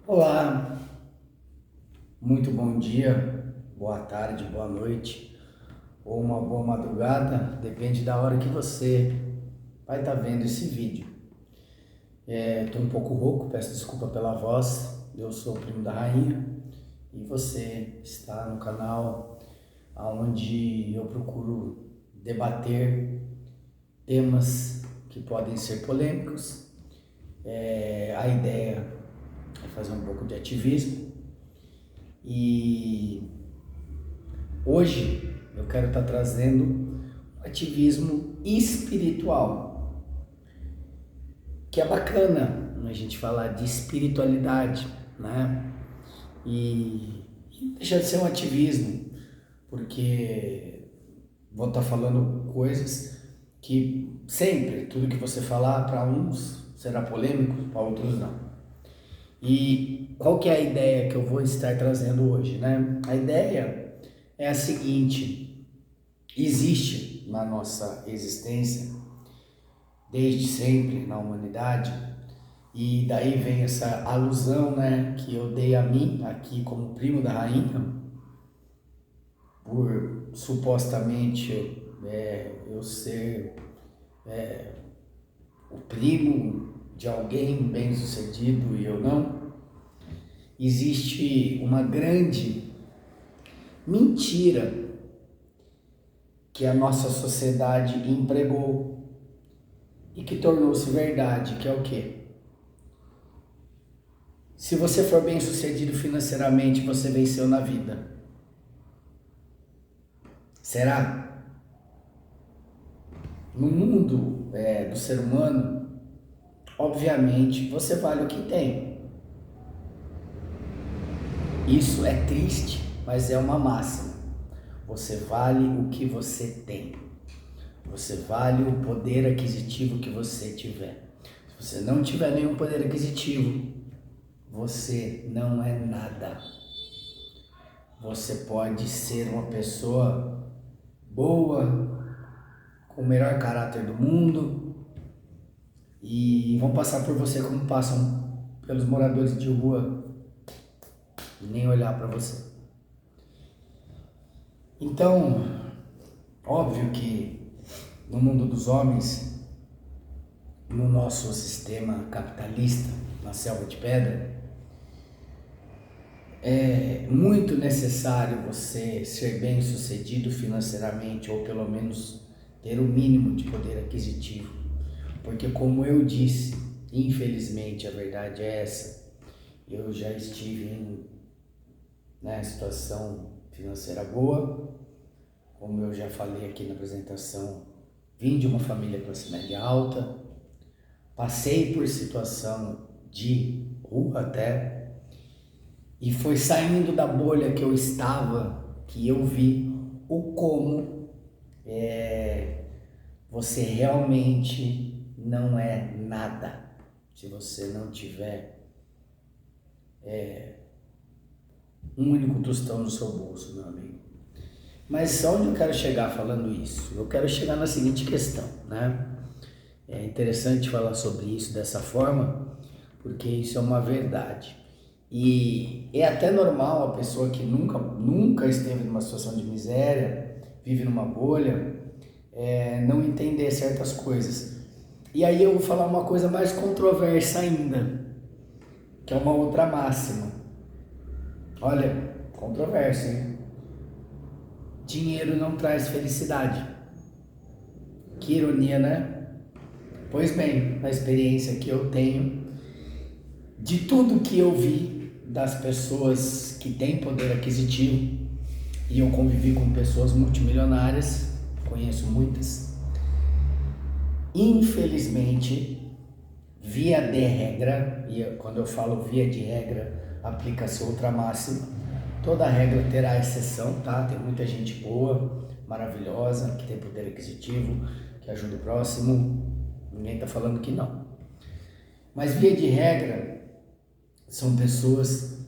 Olá, muito bom dia, boa tarde, boa noite ou uma boa madrugada, depende da hora que você vai estar vendo esse vídeo. Estou um pouco rouco, peço desculpa pela voz, eu sou o primo da rainha e você está no canal onde eu procuro debater temas que podem ser polêmicos. A ideia é fazer um pouco de ativismo. E hoje eu quero estar trazendo um ativismo espiritual, que é bacana a gente falar de espiritualidade, né? E deixa de ser um ativismo, porque vou estar falando coisas que sempre, tudo que você falar para uns será polêmico, para outros não. E qual que é a ideia que eu vou estar trazendo hoje, né? A ideia é a seguinte: existe na nossa existência, desde sempre na humanidade, e daí vem essa alusão, né, que eu dei a mim aqui como primo da rainha, por supostamente eu ser o primo de alguém bem-sucedido e eu não. Existe uma grande mentira que a nossa sociedade empregou e que tornou-se verdade, que é o quê? Se você for bem sucedido financeiramente, você venceu na vida. Será? No mundo do ser humano, obviamente, você vale o que tem. Isso é triste, mas é uma máxima. Você vale o que você tem. Você vale o poder aquisitivo que você tiver. Se você não tiver nenhum poder aquisitivo, você não é nada. Você pode ser uma pessoa boa, com o melhor caráter do mundo, e vão passar por você como passam pelos moradores de rua e nem olhar para você. Então, óbvio que no mundo dos homens, no nosso sistema capitalista, na selva de pedra, é muito necessário você ser bem sucedido financeiramente, ou pelo menos ter o mínimo de poder aquisitivo. Porque, como eu disse, infelizmente a verdade é essa, eu já estive em situação financeira boa, como eu já falei aqui na apresentação, vim de uma família classe média alta, passei por situação de rua até, e foi saindo da bolha que eu estava que eu vi o como você realmente não é nada se você não tiver um único tostão no seu bolso, meu amigo. Mas onde eu quero chegar falando isso? Eu quero chegar na seguinte questão, né? É interessante falar sobre isso dessa forma, porque isso é uma verdade. E é até normal a pessoa que nunca esteve numa situação de miséria, vive numa bolha, não entender certas coisas. E aí eu vou falar uma coisa mais controversa ainda, que é uma outra máxima. Olha, controverso, hein? Dinheiro não traz felicidade. Que ironia, né? Pois bem, na experiência que eu tenho, de tudo que eu vi das pessoas que têm poder aquisitivo, e eu convivi com pessoas multimilionárias, conheço muitas, infelizmente, via de regra, e quando eu falo via de regra, aplica-se outra máxima, toda regra terá exceção, tá? Tem muita gente boa, maravilhosa, que tem poder aquisitivo, que ajuda o próximo, ninguém tá falando que não. Mas via de regra, são pessoas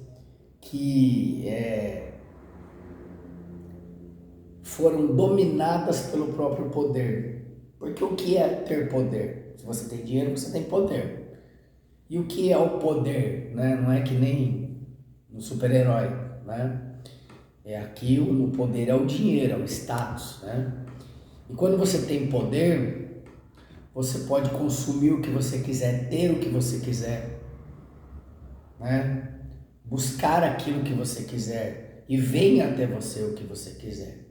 que foram dominadas pelo próprio poder. Porque o que é ter poder? Se você tem dinheiro, você tem poder. E o que é o poder, né? Não é que nem no super-herói, né? É aqui o poder é o dinheiro, é o status, né? E quando você tem poder, você pode consumir o que você quiser, ter o que você quiser, né? Buscar aquilo que você quiser e venha até você o que você quiser.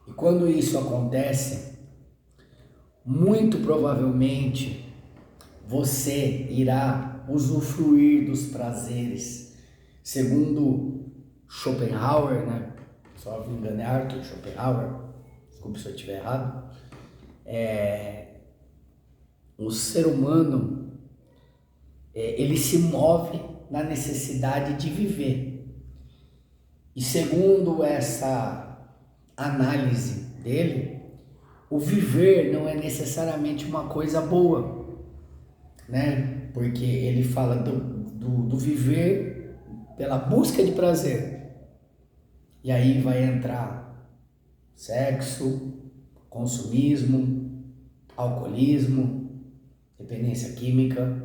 E quando isso acontece, muito provavelmente você irá usufruir dos prazeres, segundo Schopenhauer, né? Só me engano, é Arthur Schopenhauer, desculpe se eu estiver errado. O ser humano, ele se move na necessidade de viver. E segundo essa análise dele, o viver não é necessariamente uma coisa boa, né? Porque ele fala do viver pela busca de prazer. E aí vai entrar sexo, consumismo, alcoolismo, dependência química.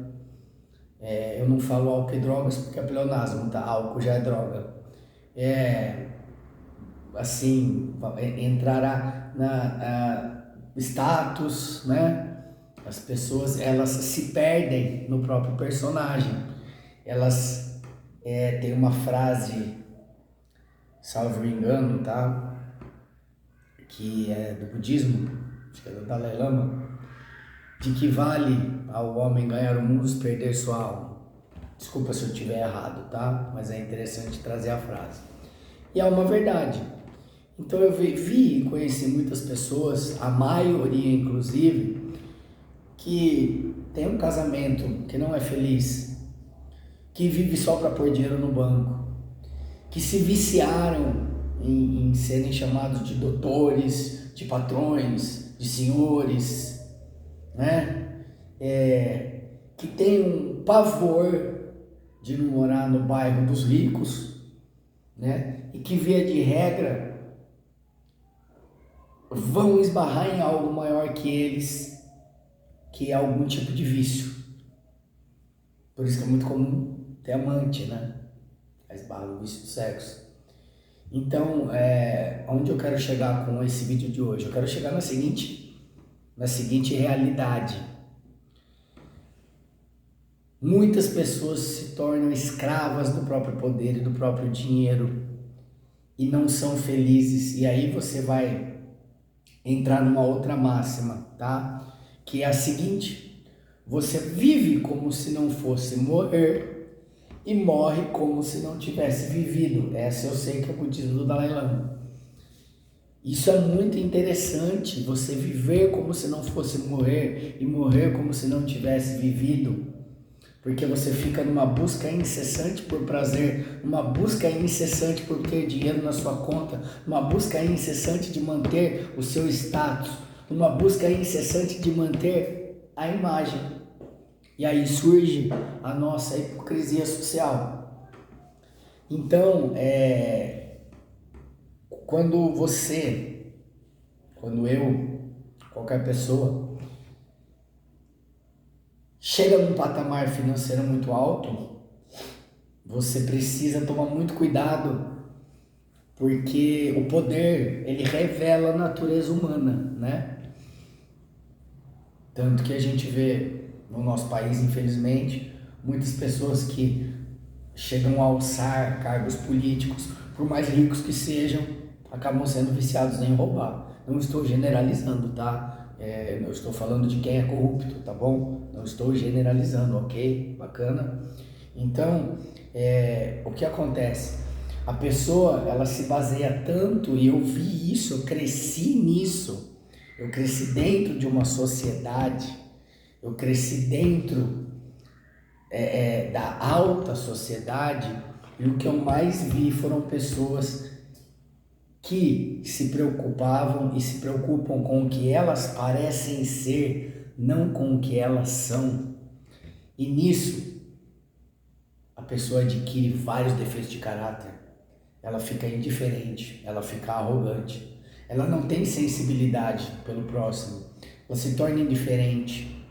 Eu não falo álcool e drogas porque é pleonasmo, tá? Álcool já é droga. Assim, entrará na status, né? As pessoas, elas se perdem no próprio personagem. Elas têm uma frase, salvo engano, tá? Que é do budismo, acho que é do Dalai Lama, de que vale ao homem ganhar o mundo e perder sua alma. Desculpa se eu estiver errado, tá? Mas é interessante trazer a frase. E é uma verdade. Então eu vi e conheci muitas pessoas, a maioria inclusive, que tem um casamento que não é feliz, que vive só para pôr dinheiro no banco, que se viciaram em serem chamados de doutores, de patrões, de senhores, né? Que tem um pavor de não morar no bairro dos ricos, né? E que via de regra vão esbarrar em algo maior que eles, que é algum tipo de vício. Por isso que é muito comum ter amante, né? Esbarra no vício do sexo. Então, onde eu quero chegar com esse vídeo de hoje? Eu quero chegar na seguinte realidade. Muitas pessoas se tornam escravas do próprio poder e do próprio dinheiro e não são felizes. E aí você vai entrar numa outra máxima, tá? Que é a seguinte: você vive como se não fosse morrer e morre como se não tivesse vivido. Essa eu sei que é o budismo do Dalai Lama. Isso é muito interessante, você viver como se não fosse morrer e morrer como se não tivesse vivido. Porque você fica numa busca incessante por prazer, numa busca incessante por ter dinheiro na sua conta, numa busca incessante de manter o seu status, numa busca incessante de manter a imagem. E aí surge a nossa hipocrisia social. Então, quando eu, qualquer pessoa, chega num patamar financeiro muito alto, você precisa tomar muito cuidado, porque o poder, ele revela a natureza humana, né? Tanto que a gente vê no nosso país, infelizmente, muitas pessoas que chegam a alçar cargos políticos, por mais ricos que sejam, acabam sendo viciados em roubar. Não estou generalizando, tá? Eu estou falando de quem é corrupto, tá bom? Não estou generalizando, ok? Bacana? Então, o que acontece? A pessoa, ela se baseia tanto, e eu vi isso, eu cresci nisso, eu cresci dentro de uma sociedade, eu cresci dentro da alta sociedade, e o que eu mais vi foram pessoas que se preocupavam e se preocupam com o que elas parecem ser, não com o que elas são. E nisso, a pessoa adquire vários defeitos de caráter. Ela fica indiferente, ela fica arrogante, ela não tem sensibilidade pelo próximo, ela se torna indiferente.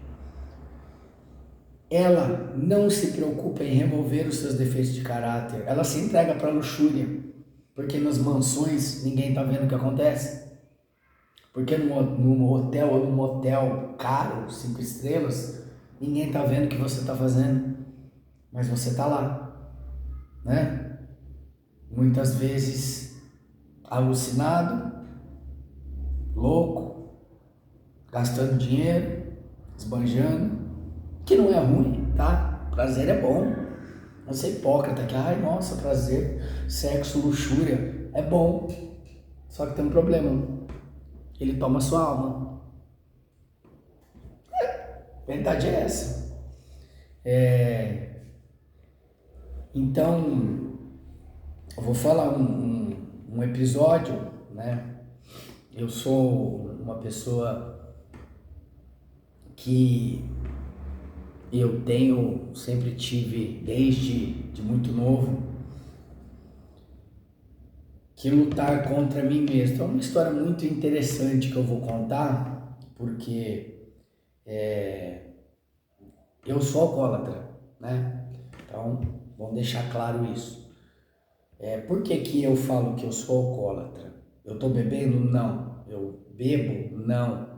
ela não se preocupa em remover os seus defeitos de caráter, ela se entrega para a luxúria, porque nas mansões ninguém está vendo o que acontece, porque num hotel ou num motel caro, 5 estrelas, ninguém está vendo o que você está fazendo, mas você está lá, né? Muitas vezes alucinado, louco, gastando dinheiro, esbanjando, que não é ruim, tá? Prazer é bom. Não ser hipócrita que, ai, nossa, prazer, sexo, luxúria, é bom. Só que tem um problema. Ele toma sua alma. A verdade é essa. Então, eu vou falar um episódio, né? Eu sou uma pessoa que sempre tive, desde de muito novo, que lutar contra mim mesmo. Então é uma história muito interessante que eu vou contar, porque eu sou alcoólatra, né? Então, vamos deixar claro isso. Por que eu falo que eu sou alcoólatra? Eu tô bebendo? Não. Eu bebo? Não.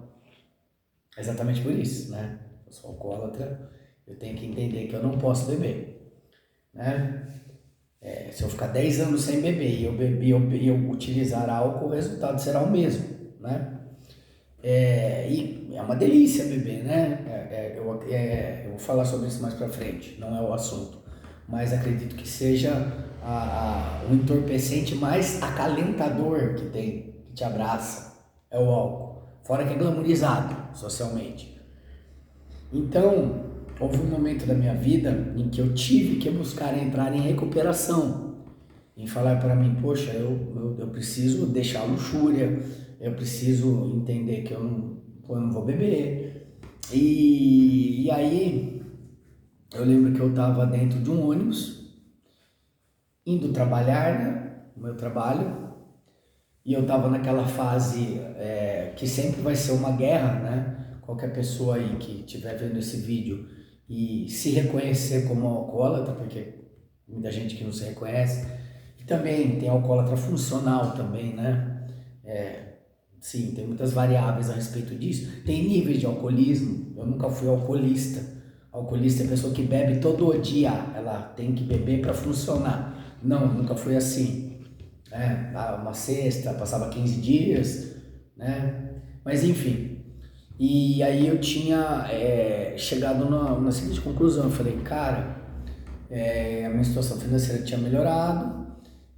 Exatamente por isso, né? Eu sou alcoólatra, eu tenho que entender que eu não posso beber, né? Se eu ficar 10 anos sem beber e eu utilizar álcool, o resultado será o mesmo, né? E é uma delícia beber, né? Eu vou falar sobre isso mais pra frente, não é o assunto, mas acredito que seja o entorpecente mais acalentador que tem, que te abraça, é o álcool, fora que é glamourizado socialmente. Então, houve um momento da minha vida em que eu tive que buscar entrar em recuperação, em falar para mim, poxa, eu preciso deixar a luxúria, eu preciso entender que eu não vou beber. E aí, eu lembro que eu estava dentro de um ônibus, indo trabalhar, né, no meu trabalho, e eu estava naquela fase que sempre vai ser uma guerra, né? Qualquer pessoa aí que estiver vendo esse vídeo e se reconhecer como alcoólatra, porque muita gente que não se reconhece, e também tem alcoólatra funcional também, né? Sim, tem muitas variáveis a respeito disso. Tem níveis de alcoolismo, eu nunca fui alcoolista. Alcoolista é a pessoa que bebe todo dia, ela tem que beber para funcionar. Não, nunca fui assim. Uma sexta, passava 15 dias, né? Mas enfim. E aí eu tinha chegado na seguinte conclusão, eu falei, cara, a minha situação financeira tinha melhorado,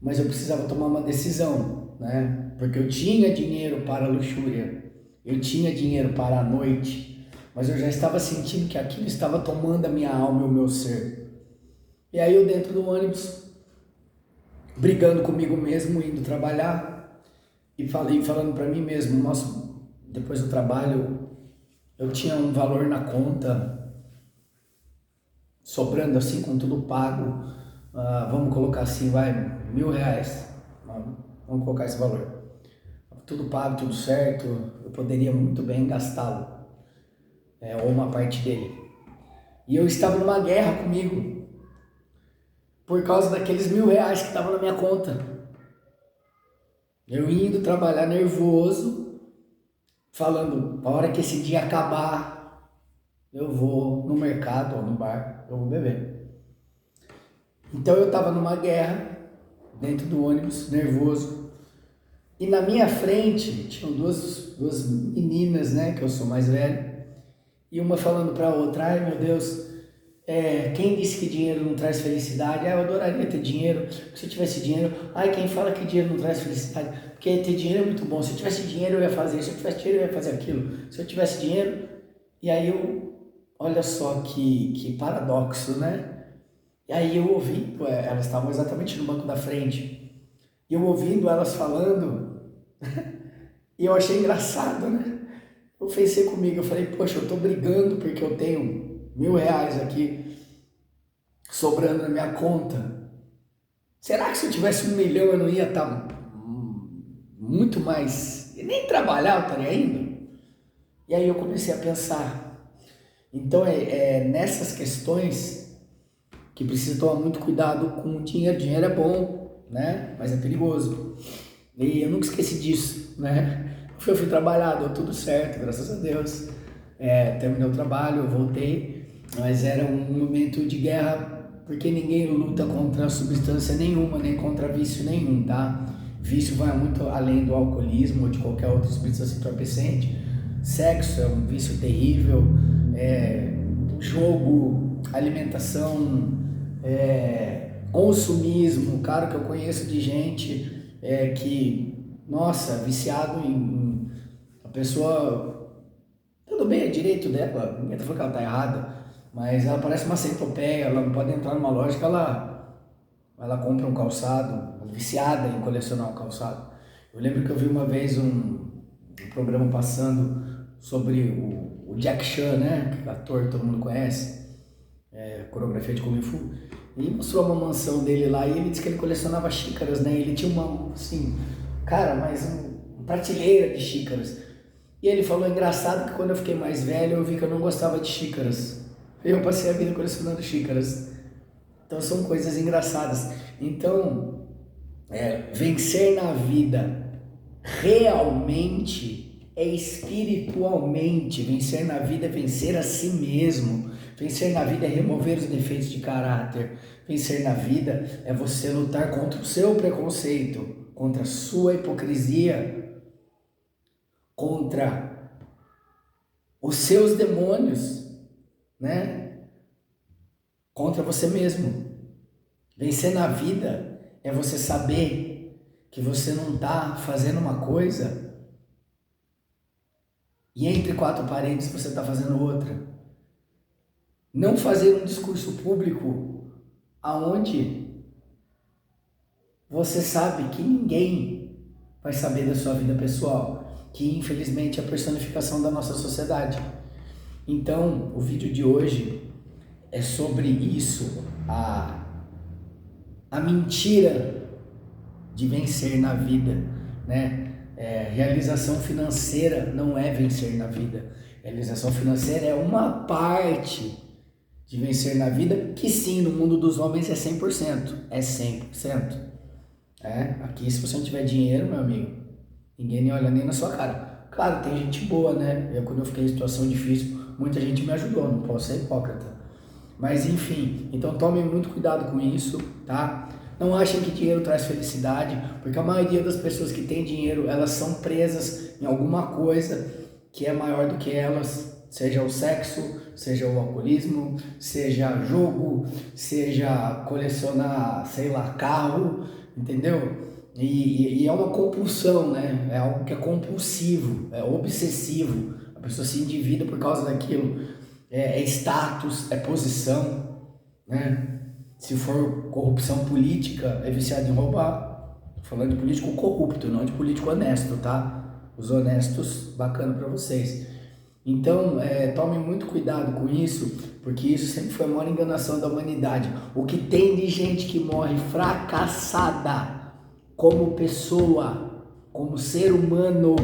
mas eu precisava tomar uma decisão, né? Porque eu tinha dinheiro para a luxúria, eu tinha dinheiro para a noite, mas eu já estava sentindo que aquilo estava tomando a minha alma e o meu ser. E aí eu dentro do ônibus, brigando comigo mesmo, indo trabalhar, e falando para mim mesmo, nossa, depois do trabalho eu tinha um valor na conta, sobrando assim, com tudo pago, vamos colocar assim, vai, R$1.000, vamos colocar esse valor. Tudo pago, tudo certo, eu poderia muito bem gastá-lo, ou uma parte dele. E eu estava numa guerra comigo, por causa daqueles R$1.000 que estavam na minha conta. Eu indo trabalhar nervoso, falando, a hora que esse dia acabar, eu vou no mercado ou no bar, eu vou beber. Então eu estava numa guerra, dentro do ônibus, nervoso. E na minha frente tinham duas meninas, né, que eu sou mais velho, e uma falando para a outra, ai meu Deus, quem disse que dinheiro não traz felicidade? Eu adoraria ter dinheiro, se eu tivesse dinheiro. Ai, quem fala que dinheiro não traz felicidade? Porque ter dinheiro é muito bom, se eu tivesse dinheiro eu ia fazer isso, se eu tivesse dinheiro eu ia fazer aquilo, se eu tivesse dinheiro. E aí olha só que paradoxo, né? E aí eu ouvi, elas estavam exatamente no banco da frente, e eu ouvindo elas falando, e eu achei engraçado, né? Eu pensei comigo, eu falei, poxa, eu tô brigando porque eu tenho R$1.000 aqui sobrando na minha conta. Será que se eu tivesse 1 milhão eu não ia estar muito mais, nem trabalhar eu estaria indo? E aí eu comecei a pensar, Então é nessas questões que precisa tomar muito cuidado com o dinheiro. Dinheiro é bom, né? Mas é perigoso. E eu nunca esqueci disso, né? Eu fui trabalhar, deu tudo certo, graças a Deus. Terminei o trabalho, eu voltei, mas era um momento de guerra, porque ninguém luta contra substância nenhuma, nem contra vício nenhum, tá? Vício vai muito além do alcoolismo ou de qualquer outra substância entorpecente. Sexo é um vício terrível, jogo, alimentação, consumismo. Cara, que eu conheço de gente que, nossa, viciado em a pessoa, tudo bem, é direito dela, ninguém tá falando que ela tá errada, mas ela parece uma centopeia, ela não pode entrar numa loja que ela compra um calçado, viciada em colecionar um calçado. Eu lembro que eu vi uma vez um programa passando sobre o Jack Chan, né, que é ator que todo mundo conhece, coreografia de Kung Fu, e mostrou uma mansão dele lá, e ele disse que ele colecionava xícaras, né, ele tinha uma, assim, cara, mas uma prateleira de xícaras. E ele falou, engraçado que quando eu fiquei mais velho, eu vi que eu não gostava de xícaras. Eu passei a vida colecionando xícaras. Então são coisas engraçadas. Então, vencer na vida realmente é espiritualmente. Vencer na vida é vencer a si mesmo. Vencer na vida é remover os defeitos de caráter. Vencer na vida é você lutar contra o seu preconceito, contra a sua hipocrisia, contra os seus demônios, né? Contra você mesmo. Vencer na vida é você saber que você não está fazendo uma coisa e entre quatro paredes você está fazendo outra. Não fazer um discurso público aonde você sabe que ninguém vai saber da sua vida pessoal, que infelizmente é a personificação da nossa sociedade. Então, o vídeo de hoje é sobre isso, a mentira de vencer na vida, né? Realização financeira não é vencer na vida. Realização financeira é uma parte de vencer na vida, que sim, no mundo dos homens é 100%, é 100%. Aqui, se você não tiver dinheiro, meu amigo, ninguém nem olha nem na sua cara. Claro, tem gente boa, né? Quando eu fiquei em situação difícil, muita gente me ajudou, não posso ser hipócrita. Mas enfim, então tomem muito cuidado com isso, tá? Não achem que dinheiro traz felicidade, porque a maioria das pessoas que têm dinheiro, elas são presas em alguma coisa que é maior do que elas, seja o sexo, seja o alcoolismo, seja jogo, seja colecionar, sei lá, carro, entendeu? E é uma compulsão, né? É algo que é compulsivo, é obsessivo. A pessoa se endivida por causa daquilo. É status, é posição, né? Se for corrupção política, é viciado em roubar. Tô falando de político corrupto, não de político honesto, tá? Os honestos, bacana para vocês. Então, tomem muito cuidado com isso, porque isso sempre foi a maior enganação da humanidade. O que tem de gente que morre fracassada como pessoa, como ser humano,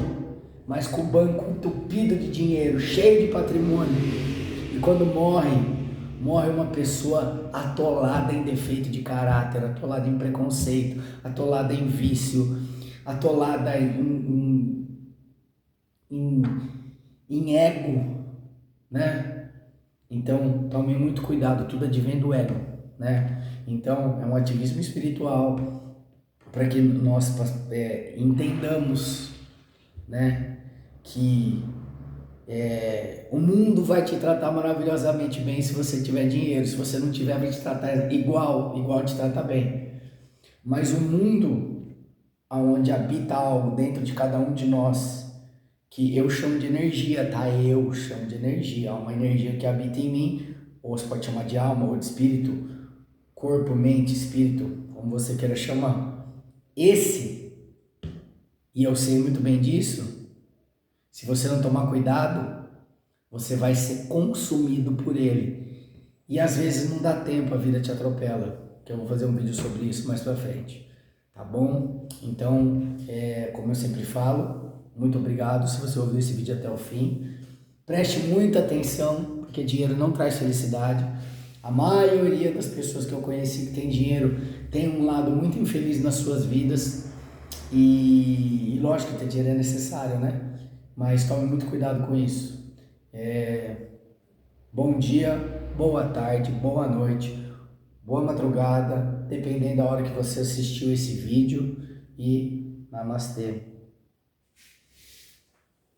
mas com o banco entupido de dinheiro, cheio de patrimônio. E quando morre uma pessoa atolada em defeito de caráter, atolada em preconceito, atolada em vício, atolada em ego, né? Então, tome muito cuidado, tudo advém do ego, né? Então, é um ativismo espiritual para que nós entendamos, né, que o mundo vai te tratar maravilhosamente bem se você tiver dinheiro. Se você não tiver, vai te tratar igual te trata bem. Mas o mundo onde habita algo dentro de cada um de nós, que eu chamo de energia, tá? Eu chamo de energia. Há uma energia que habita em mim, ou você pode chamar de alma, ou de espírito, corpo, mente, espírito, como você queira chamar. E eu sei muito bem disso, se você não tomar cuidado, você vai ser consumido por ele. E às vezes não dá tempo, a vida te atropela. Que eu vou fazer um vídeo sobre isso mais pra frente. Tá bom? Então, como eu sempre falo, muito obrigado se você ouviu esse vídeo até o fim. Preste muita atenção, porque dinheiro não traz felicidade. A maioria das pessoas que eu conheci que tem dinheiro tem um lado muito infeliz nas suas vidas. E lógico que ter dinheiro é necessário, né? Mas tome muito cuidado com isso. Bom dia, boa tarde, boa noite, boa madrugada, dependendo da hora que você assistiu esse vídeo, e namastê.